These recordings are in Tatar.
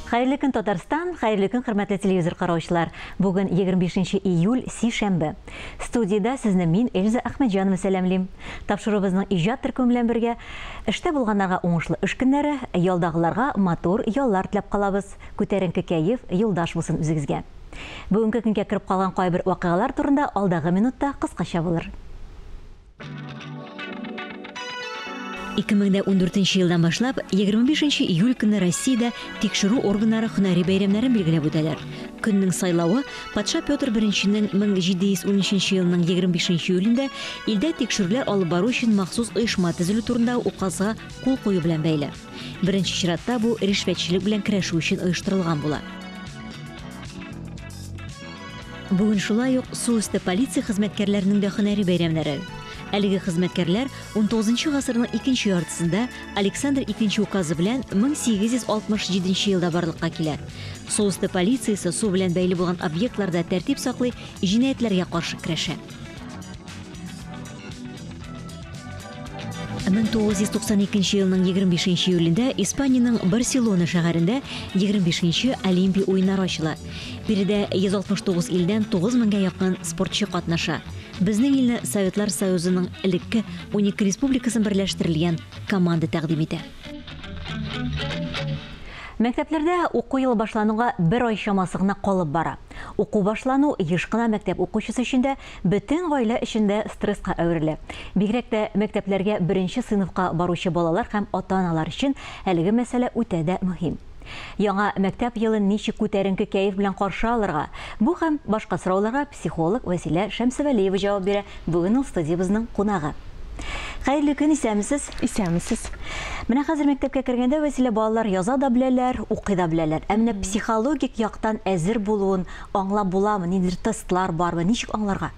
Xayrlı gün Татарстан, xayrlı gün hörmətli televizor qarawçılar. Bugün 25 iyul sişənbə. Studiyada sizni min Elza Ahmedjanova sələmliyim. Tapşırığımızın ijad türküm bilan birgə işdə bulğanlarga oңышлы iş günləri, yoldagılarga motor yollar tilab qalabız. Көтәренке кәйф yoldaş bulsun үзегезгә. Бүгенге көнгә кирип калган кайбер вакыйгалар турында алдагы минутта кыскача булыр. 2014 yıldan başlap 25 iyul günü Россияда тикшеру органнары һөнәри бәйрәмнәрен билгеләп үтәләр. Көннең сайлауы Патша Петр I-ның 1713 елның 25 июлендә илдә тикшерүләр алып бару өчен махсус оешма төзелү турында указга кул кую белән бәйле. Беренче чиратта бу ришвәтчелек белән көрәшү өчен оештырылган була. Бүген шулай ук су өсте полиция хезмәткәрләренең дә һөнәри бәйрәмнәре. Әлеге хезмәткәрләр 19 гасырның 2нче яртысында Александр II указы белән 1867 елда барлыкка килә. Су өсте полициясе су белән бәйле булган объектларда тәртип саклый, җинаятьләргә каршы көрәшә. 1992 елның 25 июлендә Испаниянең Барселона шәһәрендә 25-нче Олимпия уеннары ачыла. Биредә 169 илдән 9000-га якын спортчы катнаша. Безнең илне Советлар Союзының элекке 12 республикасын берләштерелгән команда тәкъдим итә. Мәктәпләрдә уку елы башлануга 1 ай чамасы гына калып бара. Уку башлану еш кына мәктәп укучысы өчен дә, бөтен гаилә өчен дә стресска әверелә. Бигрәк тә мәктәпләргә 1нче сыйныфка баручы балалар һәм ата-аналар өчен әлеге мәсьәлә үтә дә мөһим. Яңа мәктәп елын ничек күтәренке кәйф белән каршы алырга? Бу һәм башка сорауларга психолог Василә Шәмсевәлиева җавап бирә. Бүген ул студиябызның кунагы. Хәерле көн, исәмсез? Исәмсез. Менә хәзер мәктәпкә кергәндә Василә балалар яза да беләләр, укый да беләләр. Ә менә психологик яктан әзер булуын аңлап буламы? Нидер тестлар бармы? Ничек аңларга?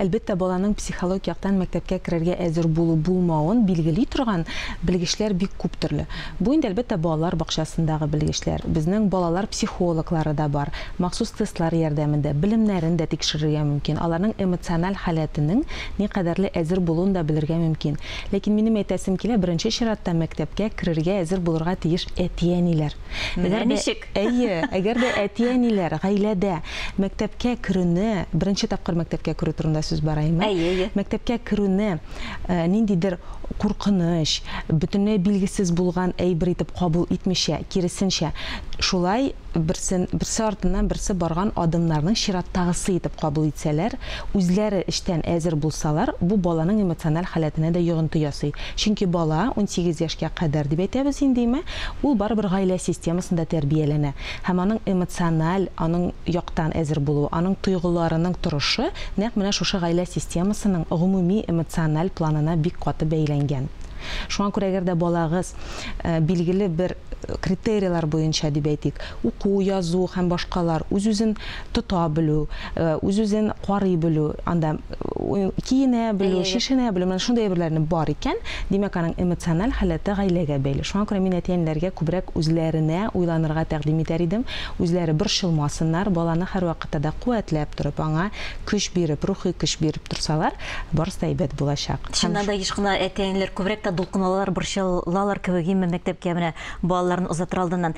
Әлбәттә, баланың психологик яктан мәктәпкә керергә әзер булу-булмавын билгели торган белгечләр бик күп төрле. Бу инде әлбәттә балалар бакчасындагы белгечләр. Безнең балалар психологлары да бар. Махсус тестлар ярдәмендә белемнәрен дә тикшерергә мөмкин. Аларның эмоциональ халәтенең никадәрле әзер булуын да белергә мөмкин. Ләкин минем әйтәсем килә, беренче чиратта мәктәпкә керергә әзер булырга тиеш әти-әниләр. Әйе, әгәр дә әти-әниләр гаиләдә мәктәпкә керүне, беренче тапкыр мәктәпкә керү турында сүз бараймы? Мәктәпкә керүне ниндидер куркыныч, бөтенләй билгесез булган әйбер итеп кабул итмичә, киресенчә, шулай берсе артыннан берсе барган адымнарның чираттагысы итеп кабул итсәләр, үзләре эштән әзер булсалар, бу баланың эмоциональ халәтенә дә йогынты ясый. Чөнки бала 18 яшькә кадәр дип әйтәбез индеме, ул барыбер гаилә системасында тәрбияләнә. Һәм аның эмоциональ, аның яктан әзер булуы, аның тойгыларының торышы нәкъ менә шушы гаилә системасының гомуми эмоциональ планына бик каты бәйләнгән. Шуңа күрә әгәр дә балагыз билгеле бер критерийлар буенча дип әйтик, уку, язу һәм башкалар үз-үзен тота белү, үз-үзен карый белү, анда киенә белү, шешенә белү, менә шундый әйберләрне бар икән, димәк аның эмоциональ халәте гаиләгә бәйле. Шуңа күрә мин әтиәннәргә күбрәк үзләренә уйланырга тәкъдим итәр идем, үзләре борчылмасыннар, баланы һәр вакытта да куәтләп торып, аңа көч биреп, рухи көч биреп торсалар, барысы да әйбәт булачак. Шуннан да еш кына әтиәннәр күбрәк тә дулкыналар, борчылалар кебек мәктәпкә менә балаларын узатыр алдыннан.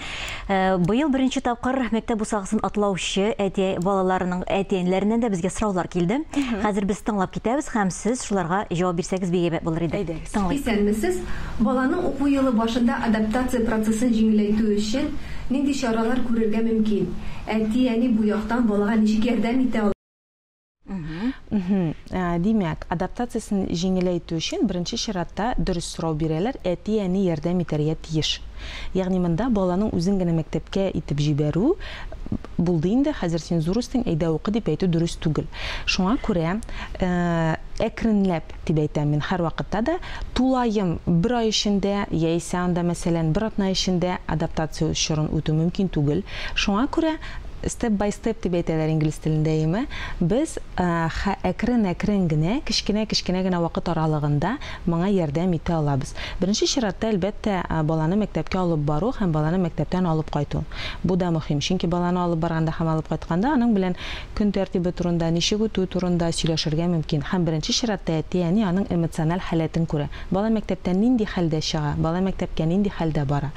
Быел беренче тапкыр мәктәп усагысын атлаучы балаларының әтиәннәреннән дә безгә сораулар килде. Хәзер без тыңлап китәбез һәм сез шуларга җавап бирсәгез бик әйбәт булыр иде. Исәнмесез, баланың уку елы башында адаптация процессын җиңеләйтү өчен нинди чаралар күрергә мөмкин? Әти-әни бу яктан балага ничек ярдәм итә алар? Димәк, адаптациясын җиңеләйтү өчен беренче чиратта дөрес сорау бирәләр, әти-әни ярдәм итәргә тиеш. Ягъни монда баланың үзен генә мәктәпкә итеп җибәрү булды инде, хәзер син зур үстең, әйдә укы дип әйтү дөрес түгел. Шуңа күрә әкренләп дип әйтәм мин һәр вакытта да, тулаем 1 ай эчендә, яисә анда мәсәлән 1 атна эчендә адаптация чорын үтү мөмкин түгел. Шуңа күрә step by step дип әйтәләр инглиз телендә име. Без әкрен генә, кечкенә генә вакыт аралыгында моңа ярдәм итә алабыз. Беренче чиратта әлбәттә баланы мәктәпкә алып бару һәм баланы мәктәптән алып кайту. Бу да мөһим. Чөнки баланы алып барганда һәм алып кайтканда аның белән көн тәртибе турында, ничек үтү турында сөйләшергә мөмкин. Һәм беренче чиратта әти-әни аның эмоциональ халәтен күрә. Бала мәктәптән нинди хәлдә чыга, бала мәктәпкә нинди хәлдә бара.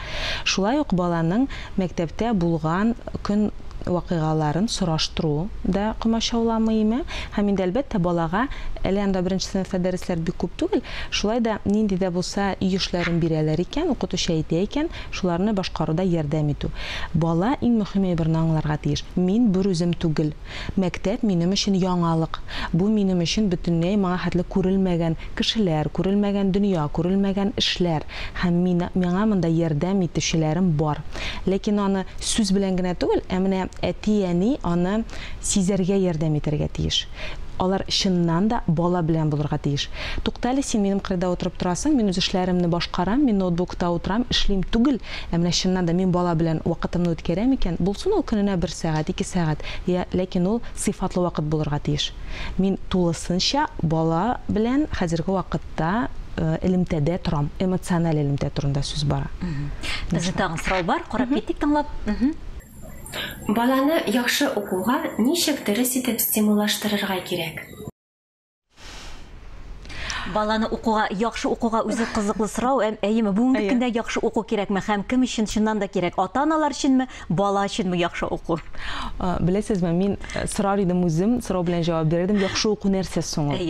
Шулай ук баланың мәктәптә булган көн вакыйгаларын сораштыру да комачауламыймы. Һәм инде әлбәттә балага әле анда беренче сыйныфта дәресләр бик күп түгел. Шулай да нинди дә булса үй эшләрен бирәләр икән, укытучы әйтә икән, шуларны башкаруда ярдәм итү. Бала иң мөһим әйберне аңларга тиеш. Мин бер үзем түгел. Мәктәп минем өчен яңалык. Бу минем өчен бөтенләй моңа хәтле күрелмәгән кешеләр, күрелмәгән дөнья, күрелмәгән эшләр. Һәм миңа монда ярдәм итүчеләрем бар. Ләкин аны сүз белән генә түгел, менә әти-әни аны сизәргә ярдәм итәргә тиеш. Алар чыннан да бала белән булырга тиеш. Туктале, син минем кырда утырып торасың, мин үз эшләремне башкарам, мин ноутбукта утырам, эшлим түгел. Менә чыннан да мин бала белән вакытымны үткәрәм икән. Булсын ул көненә 1 сәгать, 2 сәгать, ләкин ул сыйфатлы вакыт булырга тиеш. Мин тулысынча бала белән хәзерге вакытта элемтәдә торам, эмоциональ элемтә турында сүз бара. Бездә тагын сорау бар, карап киттек, тыңлап. Баланы яхшы укуга ничек дөрес итеп стимуллаштырырга кирәк? Баланы яхшы укуга үзе кызыклы сорау, әйеме бүгенге көндә яхшы уку кирәкме һәм кем өчен чыннан да кирәк? Ата-аналар өченме, бала өченме яхшы уку? Беләсезме, мин сорар идем үзем, сорау белән җавап бирдем. Яхшы уку нәрсә соң ул?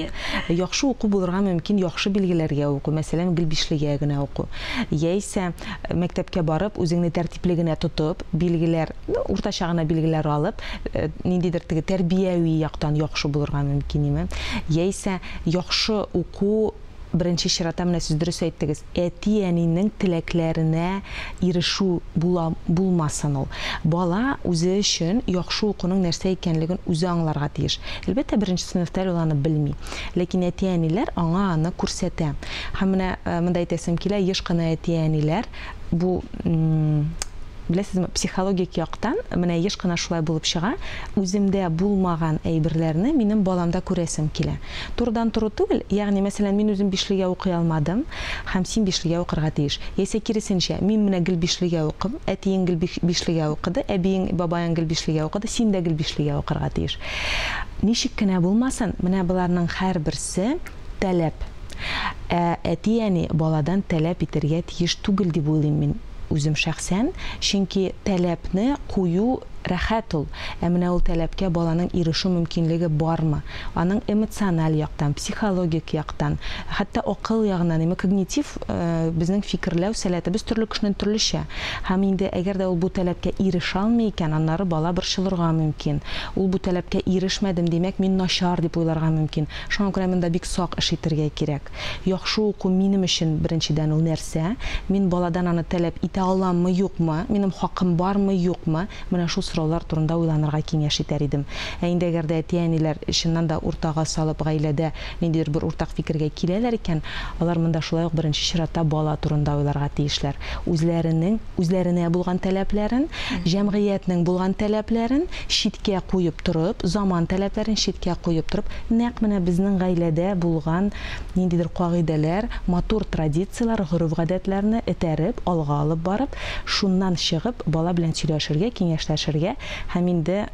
Яхшы уку булырга мөмкин яхшы билгеләргә уку, мәсәлән, гел бишлегә генә уку. Яисә мәктәпкә барып, үзеңне тәртипле генә тотып, билгеләр, уртача гына билгеләр алып, ниндидер теге тәрбияви яктан яхшы булырга мөмкин име? Яисә яхшы уку беренче чиратта менә сез дөрес әйттегез, әти-әнинең теләкләренә ирешү булмасын ул. Бала үзе өчен яхшы укуның нәрсә икәнлеген үзе аңларга тиеш. Әлбәттә беренче сыйныфта ул аны белми, ләкин әти-әниләр аңа аны күрсәтә. Һәм менә монда әйтәсем килә, еш кына әти-әниләр бу Беләсезме, психологик яктан менә еш кына шулай булып чыга, үземдә булмаган әйберләрне минем баламда күрәсем килә. Турыдан туры түгел, ягъни мәсәлән, мин үзем бишлегә укый алмадым, һәм син бишлегә укырга тиеш. Яисә киресенчә, мин менә гел бишлегә укып, әтиең гел бишлегә укыды, әбиең, бабаең гел бишлегә укыды, син дә гел бишлегә укырга тиеш. Ничек кенә булмасын, менә буларның һәрберсе таләп. Әти-әни баладан таләп итәргә тиеш түгел дип уйлыйм мин. Үзем шәхсән, чөнки таләпне кую рәхәт ул. Менә ул таләпкә баланың ирешү мөмкинлеге бармы? Аның эмоциональ яктан, психологик яктан, хәтта акыл ягыннан, когнитив безнең фикерләү сәләтебез төрле кешенең төрлечә. Һәм инде әгәр дә ул бу таләпкә ирешә алмый икән, аннары бала борчылырга мөмкин. Ул бу таләпкә ирешмәдем, димәк, мин начар дип уйларга мөмкин. Шуңа күрә монда бик сак эш итәргә кирәк. Яхшы уку минем өчен беренчедән ул нәрсә? Мин баладан аны таләп итә аламмы, юкмы? Минем хакым бармы, юкмы? Менә шул сораулар турында уйланырга киңәш итәр идем. Инде әгәр дә әти-әниләр чыннан да уртага салып гаиләдә ниндидер бер уртак фикергә киләләр икән, алар монда шулай ук беренче чиратта бала турында уйларга тиешләр. Үзләренә булган таләпләрен, җәмгыятьнең булган таләпләрен читкә куеп торып, заман таләпләрен читкә куеп торып, нәкъ менә безнең гаиләдә булган ниндидер кагыйдәләр, матур традициялар, гореф-гадәтләрне этәреп, алга алып барып, шуннан чыгып, бала белән сөйләшергә, киңәшләшергә һәм инде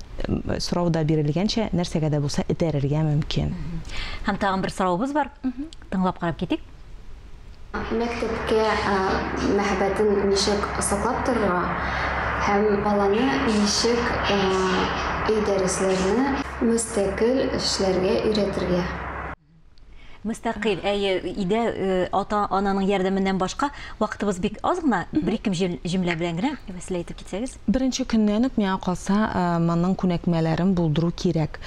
сорауда бирелгәнчә нәрсәгә дә булса этәрергә мөмкин. Һәм тагын бер сораубыз бар. Тыңлап карап китик. Мәктәпкә мәхәббәтен ничек саклап торырга һәм баланы ничек өй дәресләрне мөстәкыйль эшләргә өйрәтергә. Мөстәкыйль, өйдә ата-ананың ярдәменнән башка вакытыбыз бик аз гына, бер-ике җөмлә белән генә мәсьәлә әйтеп китсәгез. Беренче көннән үк миңа калса, моның күнекмәләрен булдыру кирәк.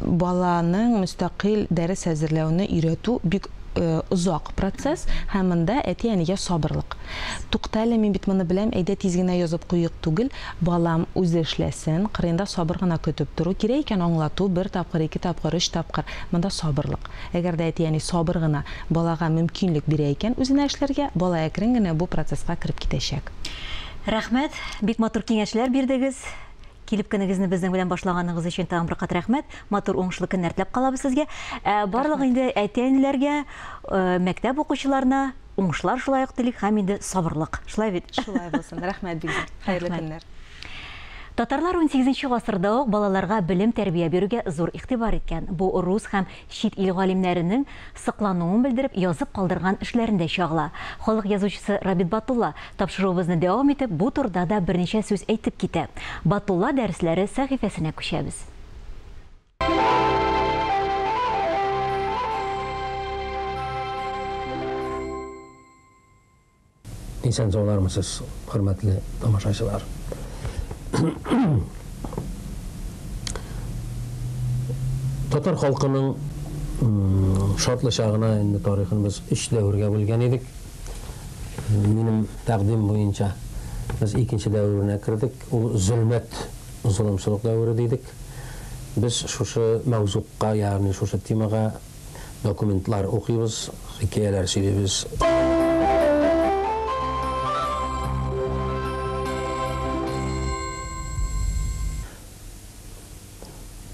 Баланың мөстәкыйль дәрес әзерләүне өйрәтү бик узак процесс, һәм монда әти-әнигә сабырлык. Туктале, мин бит моны беләм, әйдә тиз генә язып куйык түгел, балам үзе эшләсен, кырында сабыр гына көтеп тору кирәк икән, аңлату 1 тапкыр, 2 тапкыр, 3 тапкыр, монда сабырлык. Әгәр дә әти-әни сабыр гына балага мөмкинлек бирә икән үзенә эшләргә, бала әкрен генә бу процесска кирип китәчәк. Рәхмәт, бик матур киңәшләр бирдегез. Килеп көнегезне безнең белән башлаганыгыз өчен тагын бер кат рәхмәт. Матур уңышлы көннәр теләп калабыз сезгә. Барлык инде әтә-әниләргә, мәктәп укучыларына уңышлар шулай ук телик һәм инде сабырлык. Шулай бит. Шулай булсын. Рәхмәт бик. Хәерле көннәр. Татарлар 18 гасырда ук балаларга белем тәрбия бирүгә зур игътибар иткән. Бу рус һәм чит ил галимнәренең сыклануын белдереп язып калдырган эшләрендә чагыла. Халык язучысы Рабит Батулла тапшыруыбызны дәвам итеп бу турда да берничә сүз әйтеп китә. Батулла дәресләре сәхифәсенә күчәбез. Исән саулармысыз, хөрмәтле тамашачылар. Татар халкының шатлы чагына инде тарихын без 3 дәвергә бүлгән идек. Минем тәкъдим буенча без 2нче дәверенә кирдек. Ул zulmet, zulümчылык дәвере дидек. Без шушы мавзуҡка, ягъни шушы темага документлар укыйбыз, хикәяләр сөйләйбез.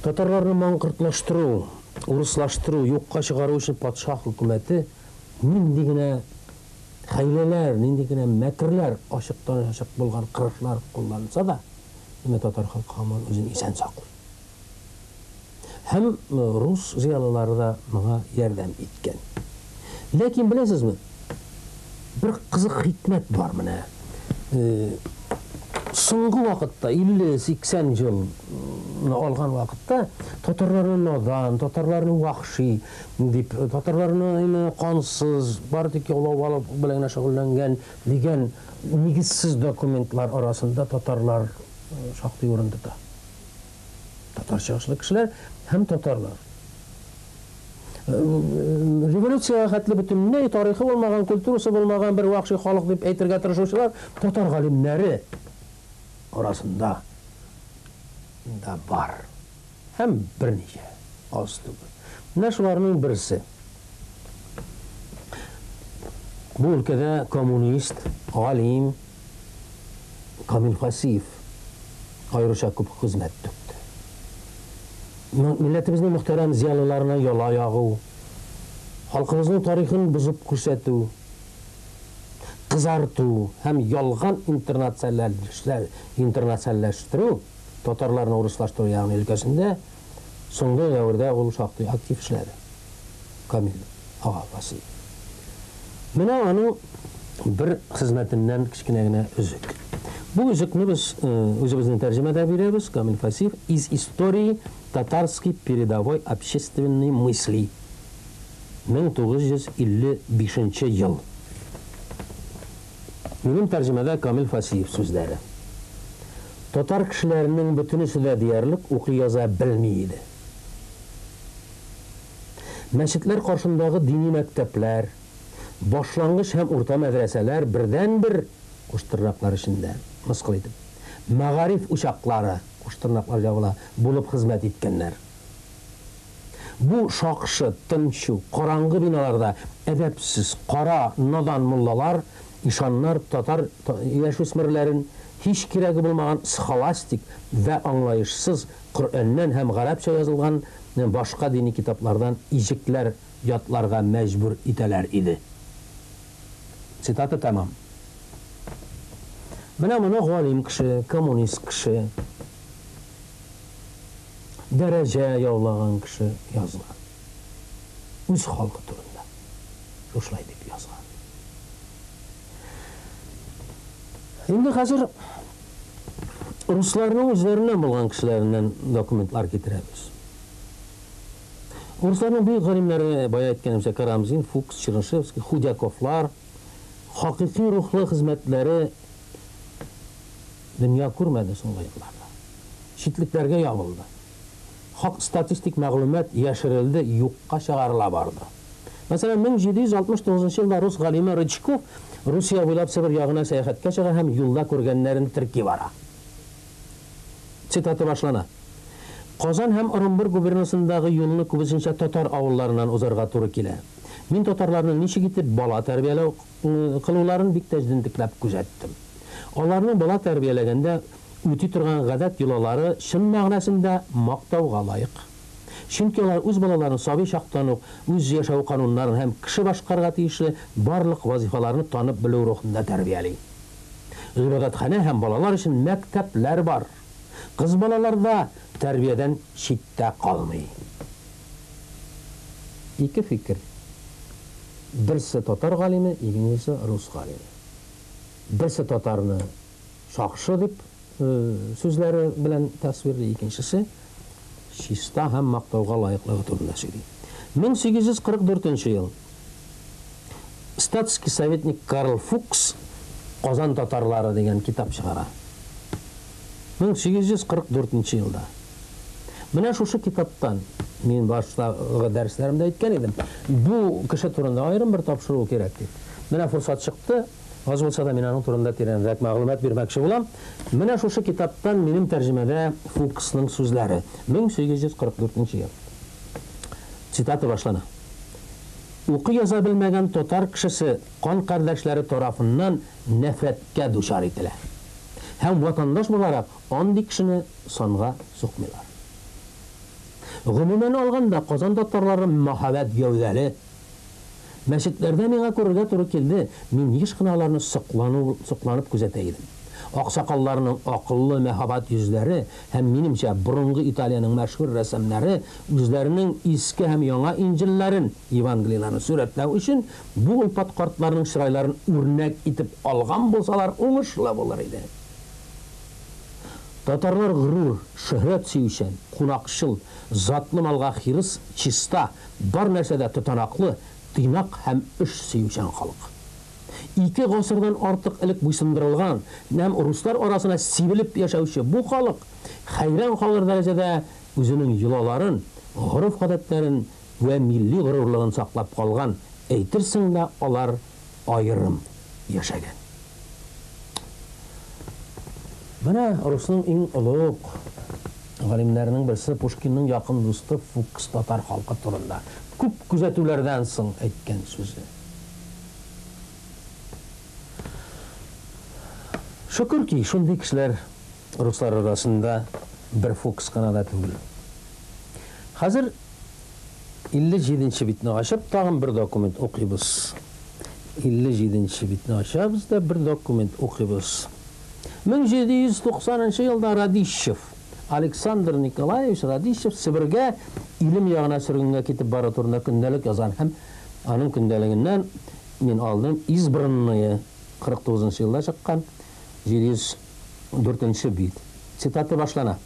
Татарларны маңкыртлаштыру, урыслаштыру, юкка чыгару өчен патша хөкүмәте нинди генә хәйләләр, нинди генә мәкерләр, ачыктан ачык булган кырыклар кулланса да, татар халкы һаман үзен исән саклый. Һәм рус зыялылары да моңа ярдәм иткән. Ләкин беләсезме, бер кызык хикмәт бар менә. Соңгы вакытта 50-80 ел алган вакытта татарларны надан, татарларны вахши дип, татарларны кансыз, бары тик яулап алып белән шөгыльләнгән дигән нигезсез документлар арасында татарлар шактый урын тота. Татарча эшле кешеләр һәм татарлар. Революция хәтле бөтенләй тарихы булмаган, культурасы булмаган бер вахши халык дип әйтергә тырышучылар татар галимнәре арасында да бар. Һәм берничә аз түгел. Менә шуларның берсе. Бу өлкәдә коммунист, галим Камил Фасиев аеруча күп хезмәт итте. Милләтебезнең мөхтәрәм зиялыларына яла ягу, халкыбызның тарихын бозып күрсәтү, кызарту һәм ялган интернационалләштерү, татарларны урыслаштыру ягъни өлкәсендә соңгы дәвердә ул шактый актив эшләде. Камил Фасиев. Менә аның бер хезмәтеннән кичкенә генә үзек. Бу үзекне без үзебезнең тәрҗемәдә бирәбез. Камил Фасиев из истории татарской передовой общественной мысли. 1955 ел. Минем тәрҗемәдә Камил Фасиев сүзләре. Татар кешеләренең бөтенесе дә диярлек укый яза белми иде. Мәчетләр каршындагы дини мәктәпләр, башлангыч һәм урта мәдрәсәләр бердән-бер куштырнаклар эчендә, мыскыл итеп, мәгариф учаклары, куштырнаклар ябыла, булып хезмәт иткәннәр. Бу шакшы, тынчу, караңгы биналарда әдәпсез, кара, надан муллалар, ишаннар татар яшүсмерләрен һич кирәге булмаган схоластик вә аңлаешсыз Коръәннән һәм гарәпчә язылган башка дини китаплардан иҗекләр ятларга мәҗбүр итәләр иде. Цитата тәмам. Менә моны галим кеше, коммунист кеше, дәрәҗә яулаган кеше язган. Үз халкы турында. Шулай дип язган. Инде хәзер русларның үзләреннән булган кешеләреннән документлар китерәбез. Русларның бик галимнәре, бая әйткәнемчә, Карамзин, Фукс, Чернышевский, Худяковлар, хакыйкый рухлы хезмәтләре дөнья күрмәде соңгы елларда. Читлекләргә ябылды. Хак статистик мәгълүмат яшерелде, юкка чыгарыла барды. Мәсәлән, 1769 елда рус галиме Рычков Русия буйлап Сибир ягына сәяхәткә чыга һәм юлда күргәннәрен терки бара. Цитаты башлана. Казан һәм Орынбор губернасындагы юлны күбесенчә татар авылларыннан узарга туры килә. Мин татарларның ничек итеп бала тәрбияләү кылуларын бик тәҗдинтекләп күзәттем. Аларны бала тәрбияләгәндә үти торган гадәт йолалары чын мәгънәсендә мактауга лаек. Чөнки алар үз балаларын сабый чактан ук үз яшәү кануннарын һәм кеше башкарга тиешле барлык вазифаларны танып белү рухында тәрбияли. Гыйбадәтханә һәм балалар өчен мәктәпләр бар. Кыз балаларда тәрбиядән читтә калмый. Ике фикер. Берсе татар галиме, икенчесе рус галиме. Берсе татарны шакшы дип сүзләре белән тасвирлый, икенчесе чиста һәм мактауга лаеклыгы турында сөйли. 1844 ел статский советник Карл Фукс Казан татарлары дигән китап чыгара. 1844 елда. Менә шушы китаптан мин баштагы дәресләремдә әйткән идем. Бу кеше турында аерым бер тапшыру кирәк дип. Менә фурсат чыкты. Аз булса да мин аның турында тирәнрәк мәгълүмат бирмәкче булам. Менә шушы китаптан минем тәрҗемәдә Фуксның сүзләре. 1844 ел. Цитата башлана. Укый яза белмәгән татар кешесе кан кардәшләре тарафыннан нәфрәткә дучар ителә. Һәм ватандаш буларак андый кешене санга сукмыйлар. Гомумән алганда Казан татарлары мәхәббәт гәүдәле. Мәчетләрдә миңа күрергә туры килде. Мин еш кына аларны сокланып күзәтә идем. Аксакалларның акыллы мәхәббәт йөзләре һәм минемчә борынгы Италияның мәшһүр рәссамнары үзләренең иске һәм яңа инҗилләрен, Евангелияларны сурәтләү өчен бу улпат картларның чырайларын үрнәк итеп алган булсалар, уңышлы булыр иде. Татарлар гырур, шөһрәт сөючән, кунакчыл, затлы малга хирыс, чиста, бар нәрсәдә тотанаклы, тыйнак һәм эш сөючән халык. Ике гасырдан артык элек буйсындырылган, һәм руслар арасына сибелеп яшәүче бу халык хәйран калыр дәрәҗәдә үзенең йолаларын, гореф-гадәтләрен ва милли горурлыгын саклап калган. Әйтерсең дә алар аерым яшәгән. Менә русның иң олуг галимнәренең берсе Пушкинның якын дусты Фукс татар халкы турында күп күзәтүләрдән соң әйткән сүзе. Шөкер ки, шундый кешеләр руслар арасында бер Фукс кына да түгел. Хәзер 57-нче битне ачып, тагын бер документ укыйбыз. 57-нче битне ачабыз да бер документ укыйбыз. 1790 елда Радищев, Александр Николаевич Радищев Сибиргә илем ягына сөргөнгә китеп бара турында көндәлек язган һәм аның көндәлегеннән мин алдым избранные 49 елда чыккан 704 бит. Цитата башлана.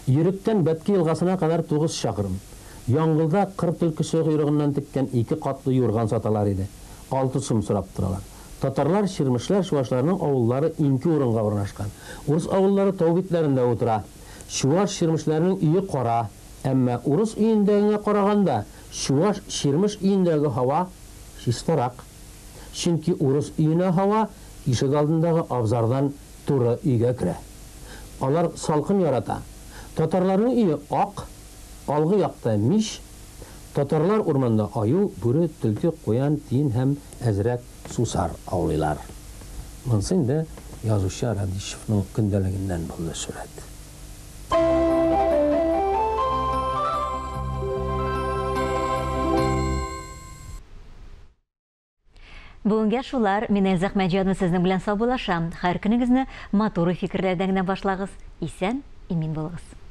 Йөрөктән Бәтки елгасына кадәр 9 чакрым. Яңгылда 40 төлкесе куйрыгыннан теккән 2 катлы юрган саталар иде. 6 сум сорап торалар. Татарлар, ширмешләр, шуашларның авыллары инке урынга урнашкан. Урыс авыллары тау битләрендә утыра. Шуаш ширмешләрнең өе кара, әмма урыс өендәгенә караганда шуаш ширмеш өендәге һава чистарак. Чөнки урыс өенә һава ишек алдындагы абзардан туры өйгә керә. Алар салкын ярата. Татарларның өе ак, алгы якта миш. Татарлар урманда аю, бүре, төлке, куян, тиен һәм әзрәк сусар аулыйлар. Монсы инде язучы Радищевның көндәлегеннән булды сүрәт. Бүгенгә шулар, мин Әзәк Мәҗәдов сезнең белән саубуллашам. Һәр көнегезне матур фикерләрдән генә башлагыз. Исән, имин булыгыз.